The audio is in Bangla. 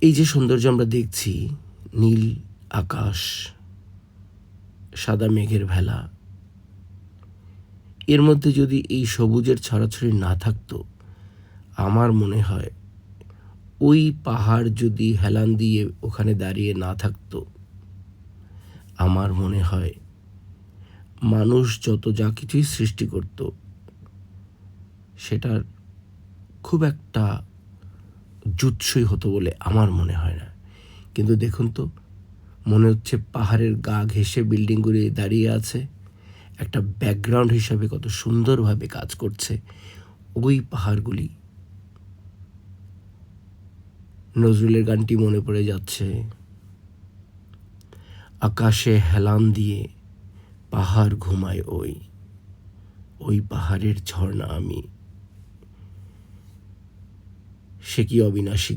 এই যে সৌন্দর্য আমরা দেখছি, নীল আকাশ, সাদা মেঘের ভেলা, এর মধ্যে যদি এই সবুজের ছড়াছড়ি না থাকতো, আমার মনে হয় ওই পাহাড় যদি হেলান দিয়ে ওখানে দাঁড়িয়ে না থাকতো, আমার মনে হয় মানুষ যত যা কিছুই সৃষ্টি করত সেটার খুব একটা জুৎসই হতো বলে আমার মনে হয় না। কিন্তু দেখুন তো, মনে হচ্ছে পাহাড়ের গা ঘেঁষে বিল্ডিংগুলি দাঁড়িয়ে আছে, একটা ব্যাকগ্রাউন্ড হিসাবে কত সুন্দরভাবে কাজ করছে ওই পাহাড়গুলি। নজরুলের গানটি মনে পড়ে যাচ্ছে, আকাশে হেলান দিয়ে পাহাড় ঘুমায় ওই পাহাড়ের ঝর্ণা আমি, সে কি অবিনাশী